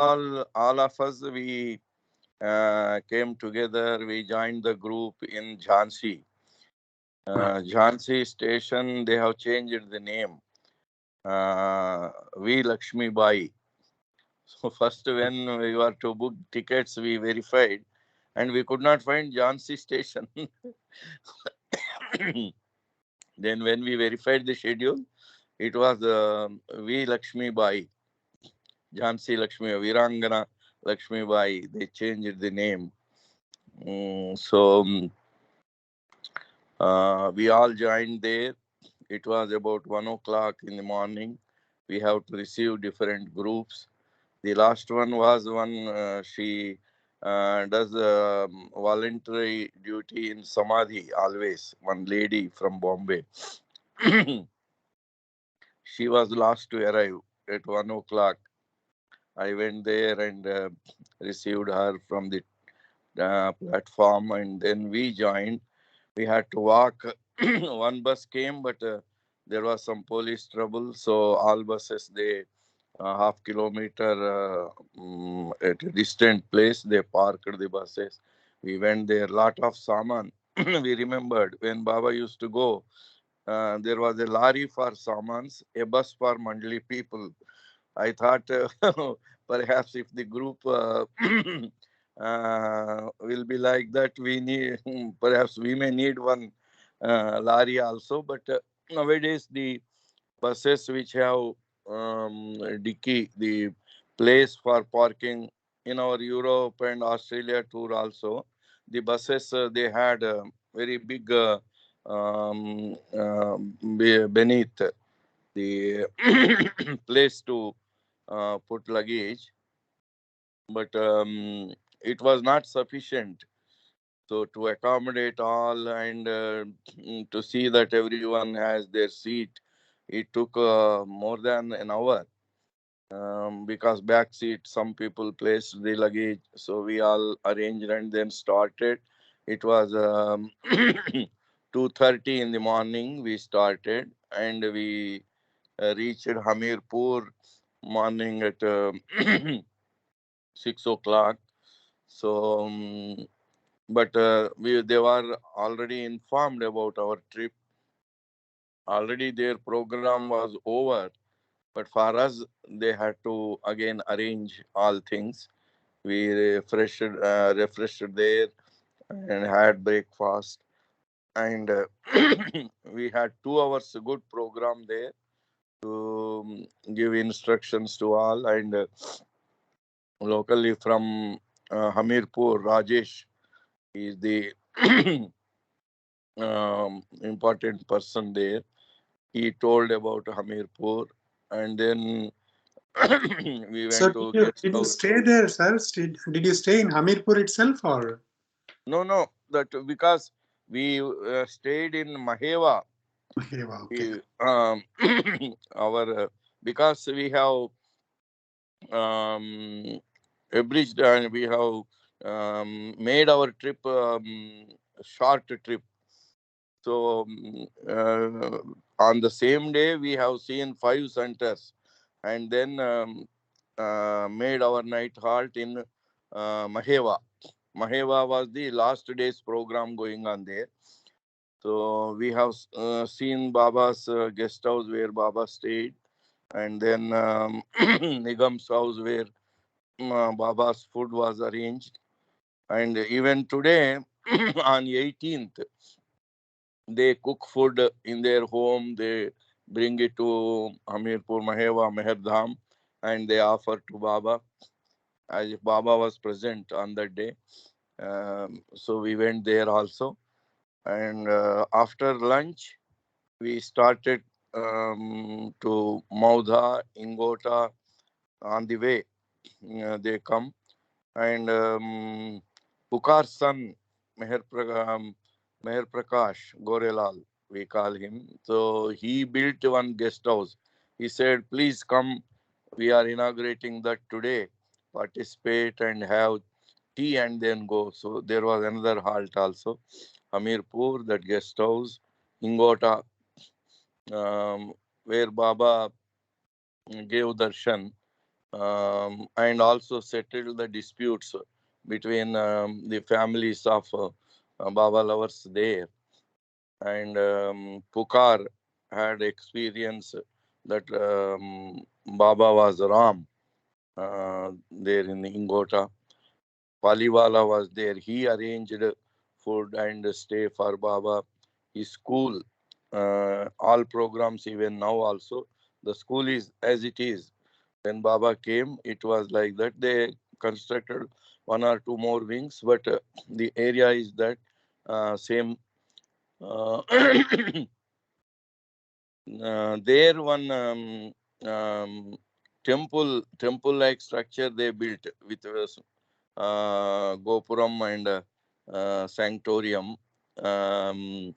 all of us, we came together. We joined the group in Jhansi. Jhansi station, they have changed the name. V. Lakshmi Bai. So first, when we were to book tickets, we verified, and we could not find Jhansi station. Then when we verified the schedule, it was V. Lakshmi Bai, Jhansi Lakshmi, Virangana Lakshmi Bai. They changed the name. We all joined there. It was about 1 o'clock in the morning. We have to receive different groups. The last one was one, she does voluntary duty in Samadhi always. One lady from Bombay. She was last to arrive at 1 o'clock. I went there and received her from the platform, and then we joined. We had to walk. One bus came, but there was some police trouble, so all buses, they half kilometer at a distant place, they parked the buses. We went there. Lot of saman. We remembered when Baba used to go. There was a lorry for samans, a bus for Mandali people. I thought perhaps if the group will be like that, we need perhaps we may need one lorry also. But nowadays the buses which have dicky, the place for parking in our Europe and Australia tour also, the buses they had a very big beneath the place to put luggage, but it was not sufficient. So to accommodate all and to see that everyone has their seat, it took more than an hour because back seat some people placed the luggage. So we all arranged and then started. It was 2:30 in the morning. We started and we reached Hamirpur morning at 6 o'clock. So, but they were already informed about our trip. Already their program was over, but for us, they had to again arrange all things. We refreshed there and had breakfast, and we had 2 hours good program there to give instructions to all. And locally from Hamirpur, Rajesh is the important person there. He told about Hamirpur, and then we So went to guest did you house. stay there, sir? Did you stay in Hamirpur itself, or? No, no, that because we stayed in Maheva. Okay, wow, okay. We, our because we have abridged and we have made our trip short trip. So on the same day we have seen 5 centers, and then made our night halt in Maheva. Maheva was the last day's program going on there. So we have seen Baba's guest house where Baba stayed, and then Nigam's house where Baba's food was arranged. And even today, on 18th, they cook food in their home. They bring it to Hamirpur, Maheva, Meherdham, and they offer to Baba as if Baba was present on that day. So we went there also. And after lunch, we started to Maudha, Ingota on the way. They come and Pukar's son, Meher Prakash Gorelal, we call him. So he built one guest house. He said, please come. We are inaugurating that today. Participate and have tea and then go. So there was another halt also. Hamirpur, that guest house. Ingota, where Baba gave darshan. and also settled the disputes between the families of Baba lovers there. And Pukar had experienced that Baba was Ram there in Ingota. Paliwala was there. He arranged food and stay for Baba. His school, all programs, even now also, the school is as it is. When Baba came, it was like that. They constructed one or two more wings, but the area is that same. Uh, there one temple like structure they built with gopuram and sanctorium. Um,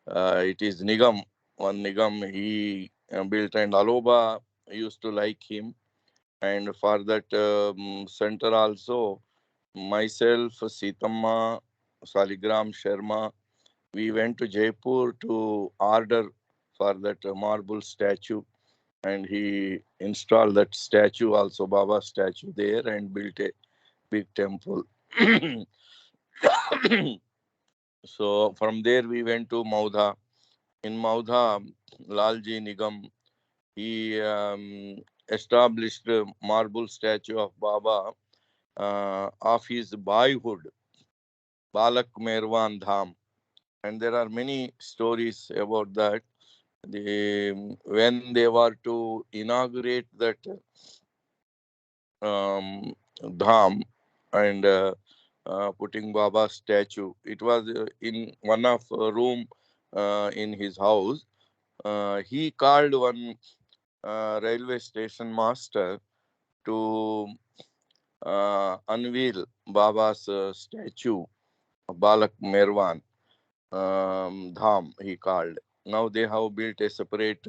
it is Nigam. One Nigam he built, and Aloba used to like him. And for that center also, myself, Sitamma, Saligram Sharma, we went to Jaipur to order for that marble statue, and he installed that statue also, Baba statue there, and built a big temple. So from there we went to Maudha. In Maudha, Lalji Nigam, he established a marble statue of Baba of his boyhood, Balak Merwan Dham. And there are many stories about that. When they were to inaugurate that dham and putting Baba's statue, it was in one of room in his house. He called one railway station master to unveil Baba's statue, Balak Merwan Dham, he called. Now they have built a separate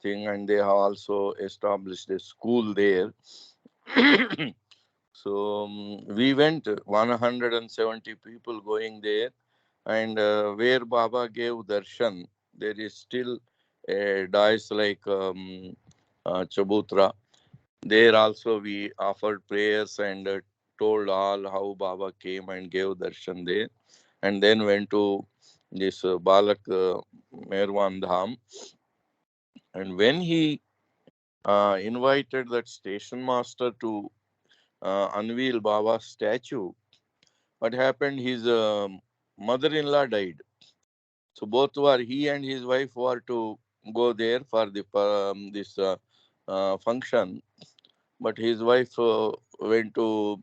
thing, and they have also established a school there. So we went 170 people going there, and where Baba gave darshan, there is still a dais like Chabutra. There also we offered prayers and told all how Baba came and gave darshan there, and then went to this Balak Merwan Dham. And when he invited that station master to unveil Baba's statue, what happened? His mother-in-law died. So both were, he and his wife were to go there for the this function, but his wife went to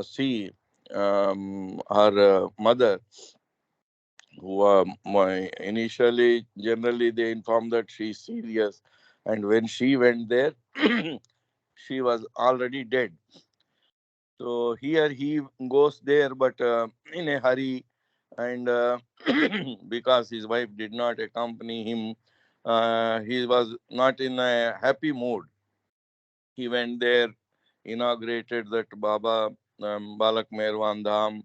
see her mother, who my initially generally they informed that she's serious, and when she went there, she was already dead. So here he goes there, but in a hurry, and because his wife did not accompany him, he was not in a happy mood. He went there, inaugurated that Baba Balak Merwan Dham,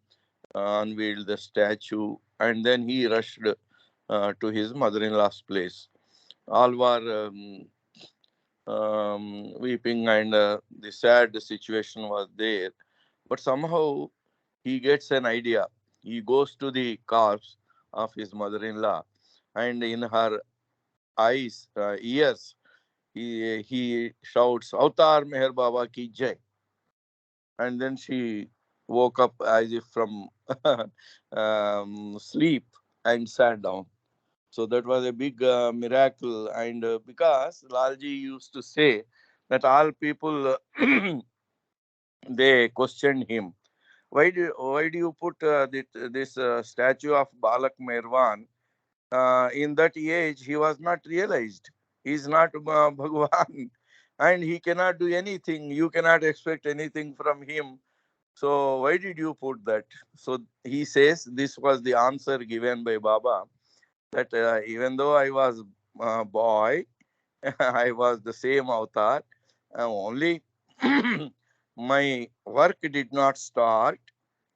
unveiled the statue, and then he rushed to his mother-in-law's place. All were weeping, and the sad situation was there. But somehow he gets an idea. He goes to the corpse of his mother-in-law, and in her eyes, ears, he shouts, "Avatar Meher Baba ki jai." And then she woke up as if from sleep and sat down. So that was a big miracle. And because Lalji used to say that all people they questioned him, why do you put this statue of Balak Merwan? In that age, he was not realized. He is not Bhagwan, and he cannot do anything. You cannot expect anything from him. So why did you put that? So he says this was the answer given by Baba, that even though I was a boy, I was the same avatar. Only my work did not start,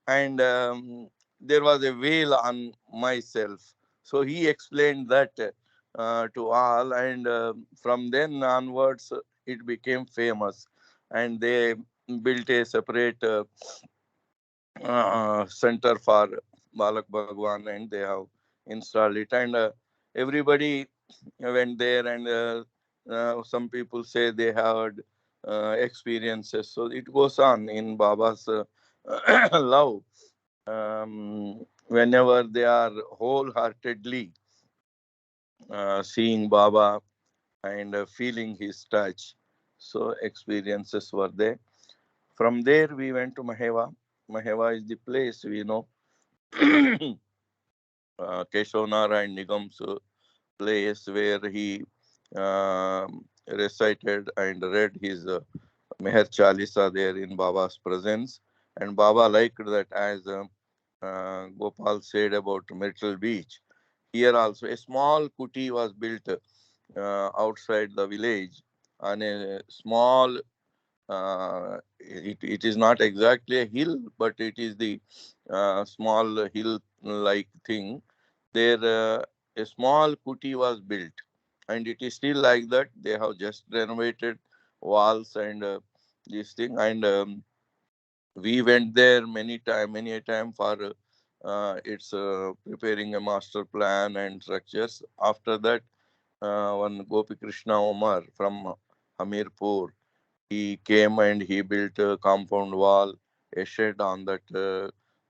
and there was a veil on myself. So he explained that to all, and from then onwards, it became famous. and they built a separate center for Balak Bhagwan, and they have installed it. And everybody went there, and some people say they had experiences. So it goes on in Baba's love. Whenever they are wholeheartedly seeing Baba and feeling his touch, so experiences were there. From there, we went to Maheva. Maheva is the place we know. Keshav and Nigam's place where he recited and read his Meher Chalisa there in Baba's presence. And Baba liked that, as Gopal said about Myrtle Beach. Here also, a small kuti was built outside the village on a small, it is not exactly a hill, but it is the small hill like thing. There, a small kuti was built, and it is still like that. They have just renovated walls and this thing. And we went there many a time for its preparing a master plan and structures. After that, one Gopi Krishna Omar from Hamirpur, he came and he built a compound wall, a shed on that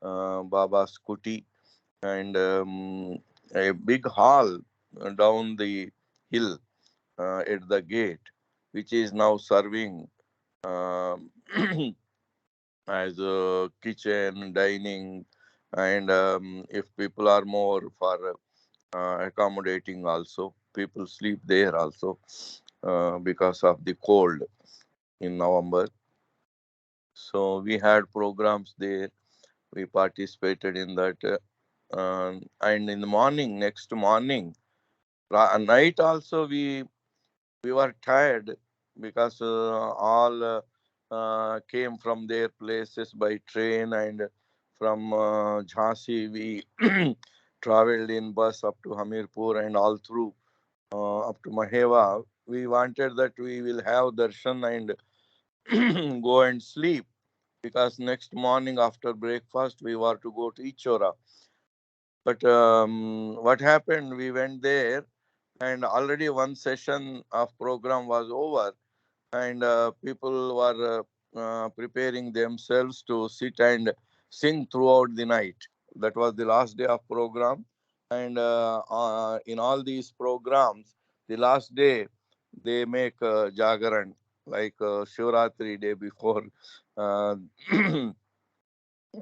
Baba's kuti, and a big hall down the hill at the gate, which is now serving um, as a kitchen, dining, and if people are more for accommodating also, people sleep there also because of the cold in November. So we had programs there. We participated in that, and in the morning, next morning, night also, we were tired because all came from their places by train, and from Jhansi we traveled in bus up to Hamirpur and all through up to Maheva. We wanted that we will have darshan and go and sleep, because next morning after breakfast we were to go to Ichora. But what happened? We went there, and already one session of program was over, and people were preparing themselves to sit and sing throughout the night. That was the last day of program, and in all these programs, the last day they make jagaran, like Shivratri day before. Uh,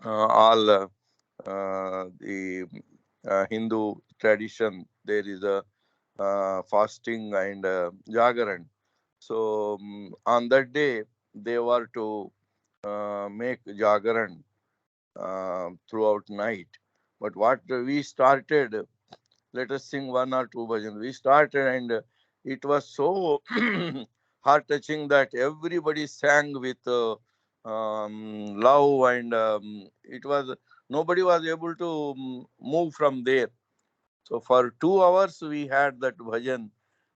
all the Hindu tradition, there is a fasting and jagaran. So on that day, they were to make jagaran throughout night. But what we started, let us sing one or two bhajans. We started, and it was so heart touching that everybody sang with love, and it was, nobody was able to move from there. So for 2 hours we had that bhajan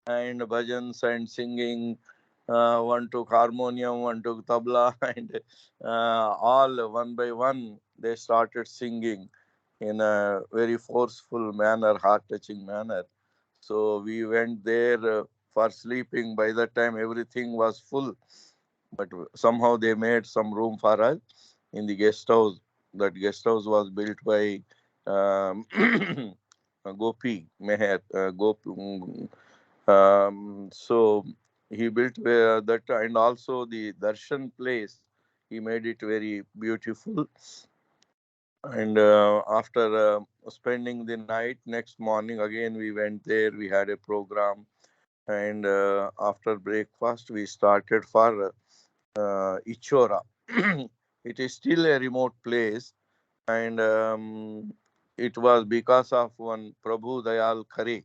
and bhajans and singing. One took harmonium, one took tabla, and all one by one they started singing in a very forceful manner, heart-touching manner. So we went there for sleeping. By that time, everything was full, but somehow they made some room for us in the guest house. That guest house was built by Gopi Meher. So he built that, and also the darshan place. He made it very beautiful. And after spending the night, next morning again we went there. We had a program, and after breakfast we started for Ichora. It is still a remote place, and it was because of one Prabhu Dayal Khare.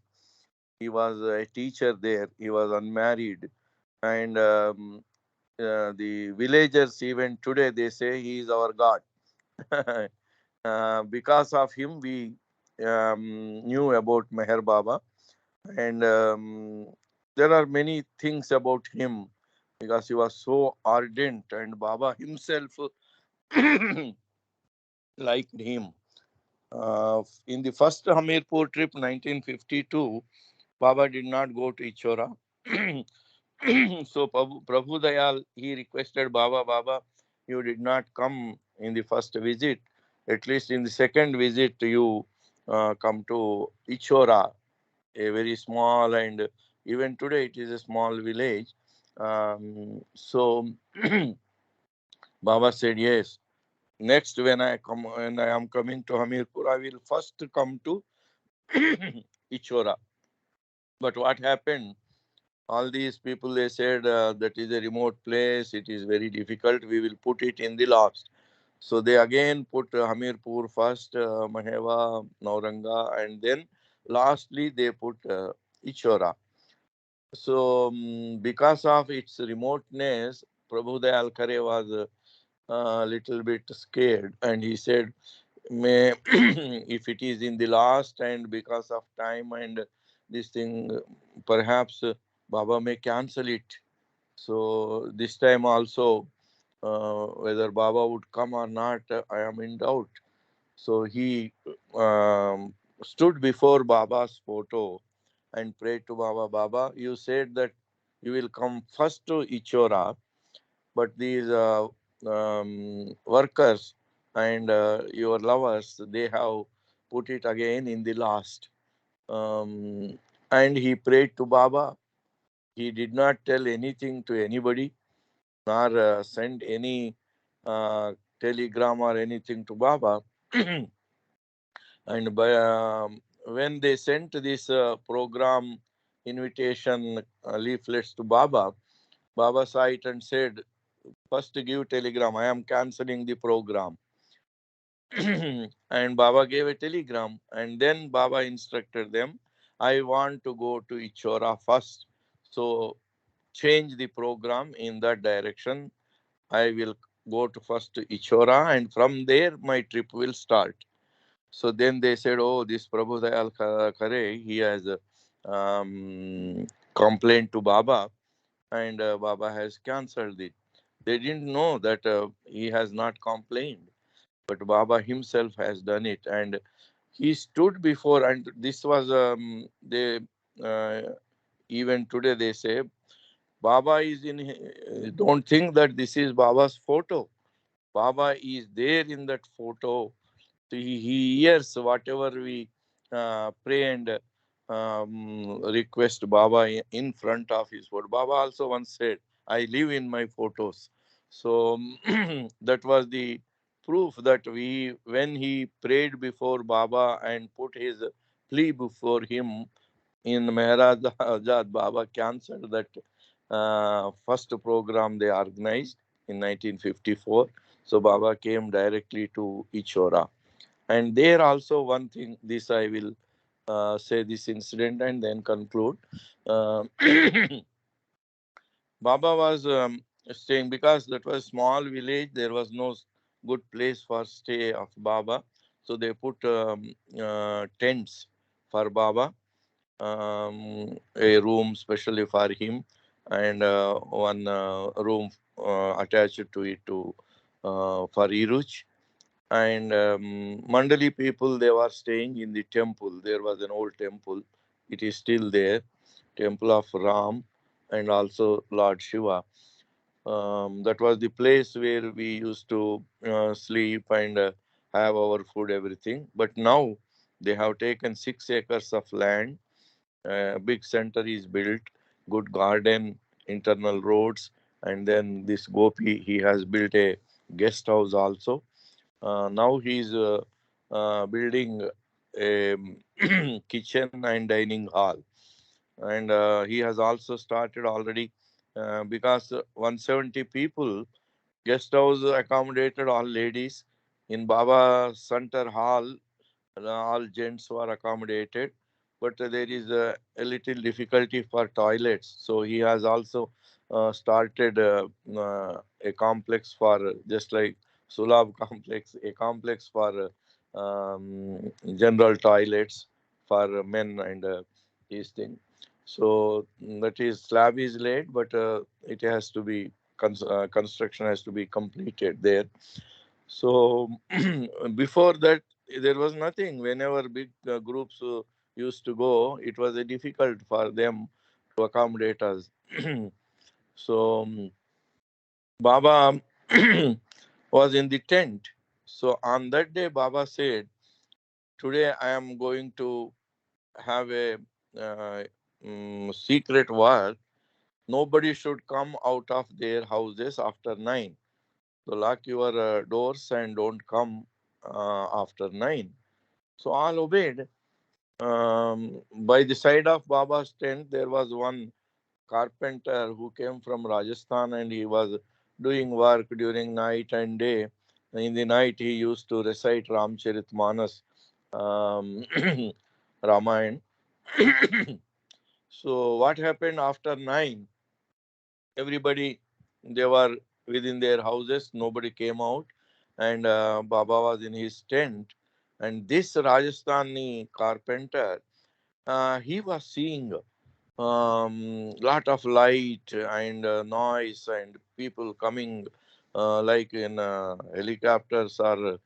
He was a teacher there. He was unmarried, and the villagers even today they say he is our God. Because of him, we knew about Meher Baba, and there are many things about him. because he was so ardent, and Baba himself liked him. In the first Hamirpur trip, 1952, Baba did not go to Ichora. So Prabhu Dayal, he requested Baba, Baba, you did not come in the first visit. At least in the second visit, you come to Ichora, a very small, and even today it is a small village. So Baba said yes. Next, when I am coming to Hamirpur, I will first come to Ichora. But what happened? All these people, they said that is a remote place. It is very difficult. We will put it in the last. So they again put Hamirpur first, Maheva, Nauranga, and then lastly they put Ichora. So because of its remoteness, Prabhu Dayal Khare was a little bit scared, and he said, "May if it is in the last, and because of time and this thing, perhaps Baba may cancel it." So this time also, whether Baba would come or not, I am in doubt. So he stood before Baba's photo and prayed to Baba, Baba, you said that you will come first to Ichora, but these workers and your lovers, they have put it again in the last. And he prayed to Baba. He did not tell anything to anybody, nor send any telegram or anything to Baba. And when they sent this program invitation leaflets to Baba, Baba saw it and said, first give telegram, I am cancelling the program. And Baba gave a telegram, and then Baba instructed them, I want to go to Ichora first. So change the program in that direction. I will go to first to Ichora, and from there my trip will start. So then they said, oh, this Prabhu Dayal Khare, he has complained to Baba, and Baba has cancelled it. They didn't know that he has not complained, but Baba himself has done it. And he stood before, and this was, they, uh, even today they say, Baba is in, don't think that this is Baba's photo. Baba is there in that photo. So he hears whatever we pray and request Baba in front of his photo. Baba also once said, I live in my photos. So that was the proof that when he prayed before Baba and put his plea before him in Mehraj Azad, Baba cancelled that first program they organized in 1954. So Baba came directly to Ichora. And there also one thing, this I will say this incident and then conclude. Uh, Baba was staying, because that was small village. There was no good place for stay of Baba, so they put tents for Baba, a room specially for him, and one room attached to it to for Iruch. And Mandali people, they were staying in the temple. There was an old temple. It is still there, temple of Ram and also Lord Shiva. That was the place where we used to sleep and have our food, everything. But now they have taken 6 acres of land. Big center is built, good garden, internal roads, and then this Gopi, he has built a guest house also. Now he is building a kitchen and dining hall, and he has also started already, because 170 people, guest house accommodated all ladies. In Baba Center Hall, all gents were accommodated, but there is a little difficulty for toilets. So he has also started a complex for, just like Sulab complex, a complex for general toilets for men and these things. So that is slab is laid, but it has to be construction has to be completed there. So before that, there was nothing. Whenever big groups used to go, it was difficult for them to accommodate us. So Baba was in the tent. So on that day, Baba said, "Today I am going to have a uh, secret war. Nobody should come out of their houses after 9. So lock your doors and don't come after 9." So all obeyed. By the side of Baba's tent, there was one carpenter who came from Rajasthan, and he was doing work during night and day. In the night, he used to recite Ramcharitmanas, um, Ramayana. So what happened after 9? Everybody, they were within their houses. Nobody came out, and Baba was in his tent. And this Rajasthani carpenter, he was seeing lot of light and noise and people coming like in helicopters or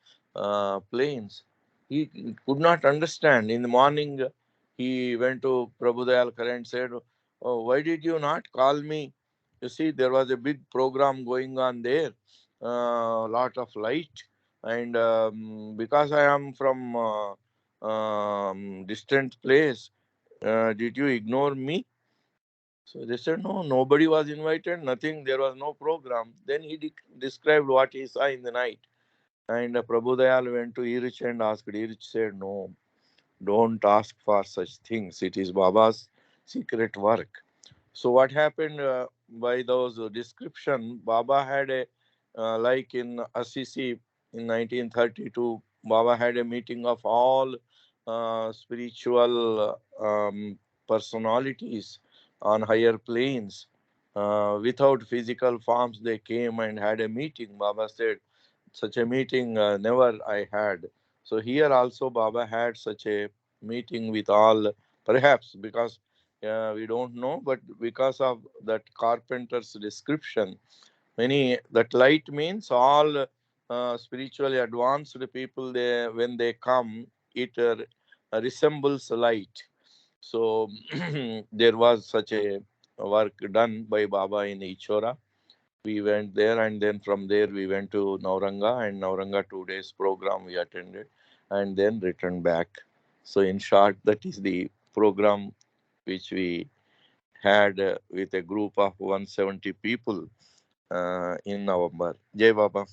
planes. He could not understand. In the morning, he went to Prabhu Dayal Kare and said, "Oh, why did you not call me? You see, there was a big program going on there, lot of light, and because I am from distant place, did you ignore me?" So they said, "No, nobody was invited, nothing, there was no program." Then he described what he saw in the night. And Prabhu Dayal went to Irich and asked. Irich said, "No, don't ask for such things. It is Baba's secret work." So what happened by those description, Baba had a, like in Assisi in 1932, Baba had a meeting of all spiritual personalities on higher planes. Without physical forms, they came and had a meeting. Baba said, "Such a meeting never I had." So here also Baba had such a meeting with all, perhaps because we don't know, but because of that carpenter's description, many that light means all spiritually advanced people. They when they come, it resembles light. So there was such a work done by Baba in Ichora. We went there, and then from there we went to Nauranga, and Nauranga 2 days program we attended, and then returned back. So in short, that is the program which we had with a group of 170 people in November. Jai Baba.